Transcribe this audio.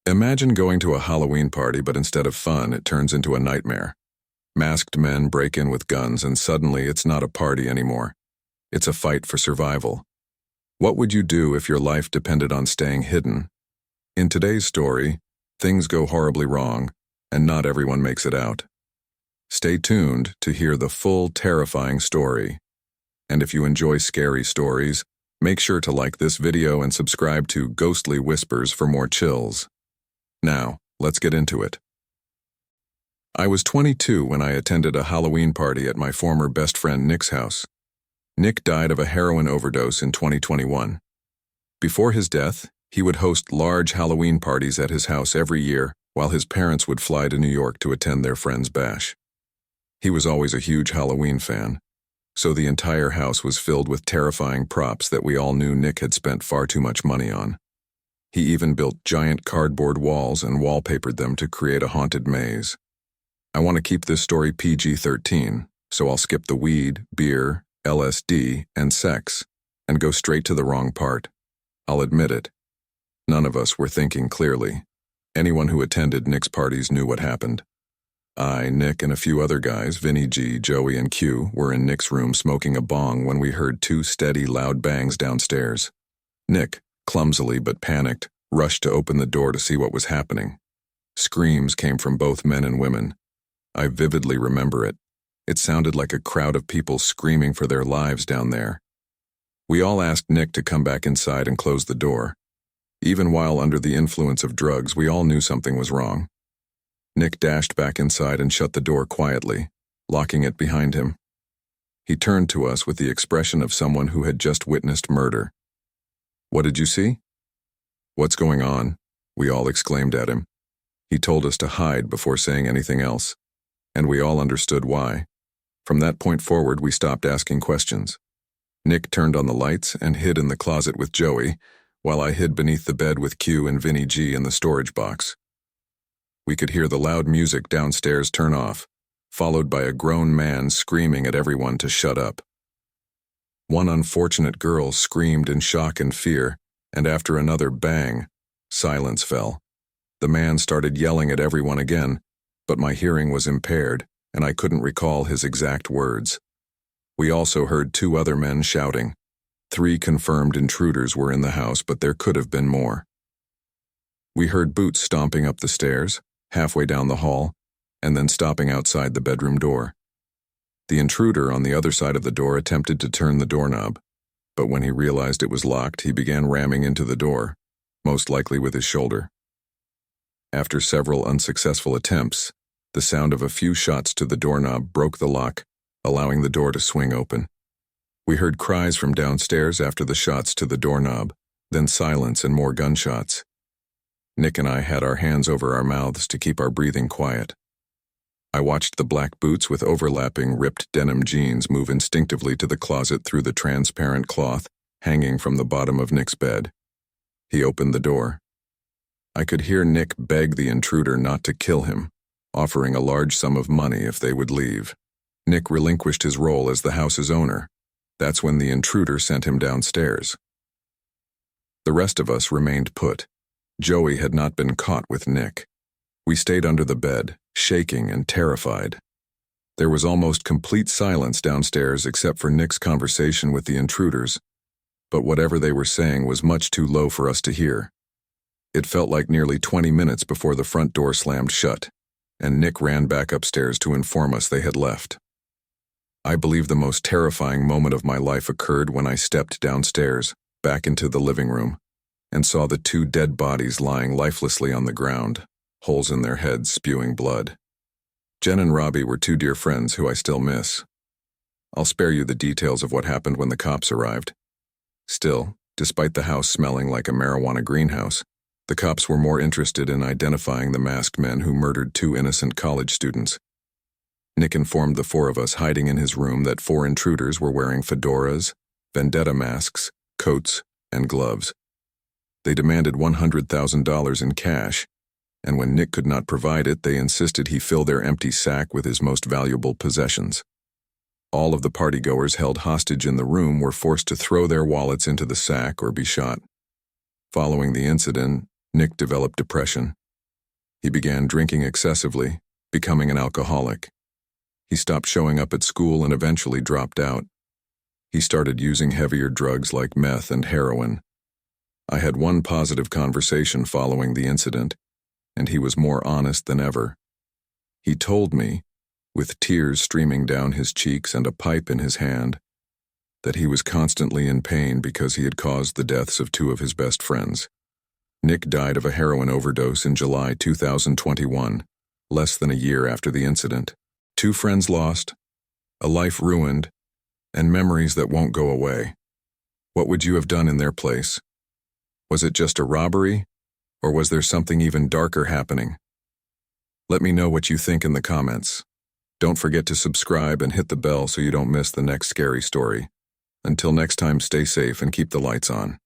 Imagine going to a Halloween party, but instead of fun, it turns into a nightmare. Masked men break in with guns, and suddenly it's not a party anymore. It's a fight for survival. What would you do if your life depended on staying hidden? In today's story, things go horribly wrong, and not everyone makes it out. Stay tuned to hear the full, terrifying story. And if you enjoy scary stories, make sure to like this video and subscribe to Ghostly Whispers for more chills. Now, let's get into it. I was 22 when I attended a Halloween party at my former best friend Nick's house. Nick died of a heroin overdose in 2021. Before his death, he would host large Halloween parties at his house every year, while his parents would fly to New York to attend their friend's bash. He was always a huge Halloween fan, so the entire house was filled with terrifying props that we all knew Nick had spent far too much money on. He even built giant cardboard walls and wallpapered them to create a haunted maze. I want to keep this story PG-13, so I'll skip the weed, beer, LSD, and sex, and go straight to the wrong part. I'll admit it. None of us were thinking clearly. Anyone who attended Nick's parties knew what happened. I, Nick, and a few other guys, Vinny G, Joey, and Q, were in Nick's room smoking a bong when we heard two steady, loud bangs downstairs. Nick, clumsily but panicked, rushed to open the door to see what was happening. Screams came from both men and women. I vividly remember it. It sounded like a crowd of people screaming for their lives down there. We all asked Nick to come back inside and close the door. Even while under the influence of drugs, we all knew something was wrong. Nick dashed back inside and shut the door quietly, locking it behind him. He turned to us with the expression of someone who had just witnessed murder. "What did you see?" "What's going on?" we all exclaimed at him. He told us to hide before saying anything else, and we all understood why. From that point forward, we stopped asking questions. Nick turned on the lights and hid in the closet with Joey, while I hid beneath the bed with Q and Vinny G in the storage box. We could hear the loud music downstairs turn off, followed by a grown man screaming at everyone to shut up. One unfortunate girl screamed in shock and fear, and after another bang, silence fell. The man started yelling at everyone again, but my hearing was impaired, and I couldn't recall his exact words. We also heard two other men shouting. 3 confirmed intruders were in the house, but there could have been more. We heard boots stomping up the stairs, halfway down the hall, and then stopping outside the bedroom door. The intruder on the other side of the door attempted to turn the doorknob, but when he realized it was locked, he began ramming into the door, most likely with his shoulder. After several unsuccessful attempts, the sound of a few shots to the doorknob broke the lock, allowing the door to swing open. We heard cries from downstairs after the shots to the doorknob, then silence and more gunshots. Nick and I had our hands over our mouths to keep our breathing quiet. I watched the black boots with overlapping ripped denim jeans move instinctively to the closet through the transparent cloth hanging from the bottom of Nick's bed. He opened the door. I could hear Nick beg the intruder not to kill him, offering a large sum of money if they would leave. Nick relinquished his role as the house's owner. That's when the intruder sent him downstairs. The rest of us remained put. Joey had not been caught with Nick. We stayed under the bed, shaking and terrified. There was almost complete silence downstairs except for Nick's conversation with the intruders, but whatever they were saying was much too low for us to hear. It felt like nearly 20 minutes before the front door slammed shut, and Nick ran back upstairs to inform us they had left. I believe the most terrifying moment of my life occurred when I stepped downstairs, back into the living room, and saw the 2 dead bodies lying lifelessly on the ground, holes in their heads spewing blood. Jen and Robbie were 2 dear friends who I still miss. I'll spare you the details of what happened when the cops arrived. Still, despite the house smelling like a marijuana greenhouse, the cops were more interested in identifying the masked men who murdered 2 innocent college students. Nick informed the 4 of us hiding in his room that 4 intruders were wearing fedoras, vendetta masks, coats, and gloves. They demanded $100,000 in cash, and when Nick could not provide it, they insisted he fill their empty sack with his most valuable possessions. All of the partygoers held hostage in the room were forced to throw their wallets into the sack or be shot. Following the incident, Nick developed depression. He began drinking excessively, becoming an alcoholic. He stopped showing up at school and eventually dropped out. He started using heavier drugs like meth and heroin. I had one positive conversation following the incident, and he was more honest than ever. He told me, with tears streaming down his cheeks and a pipe in his hand, that he was constantly in pain because he had caused the deaths of two of his best friends. Nick died of a heroin overdose in July 2021, less than a year after the incident. 2 friends lost, a life ruined, and memories that won't go away. What would you have done in their place? Was it just a robbery, or was there something even darker happening? Let me know what you think in the comments. Don't forget to subscribe and hit the bell so you don't miss the next scary story. Until next time, stay safe and keep the lights on.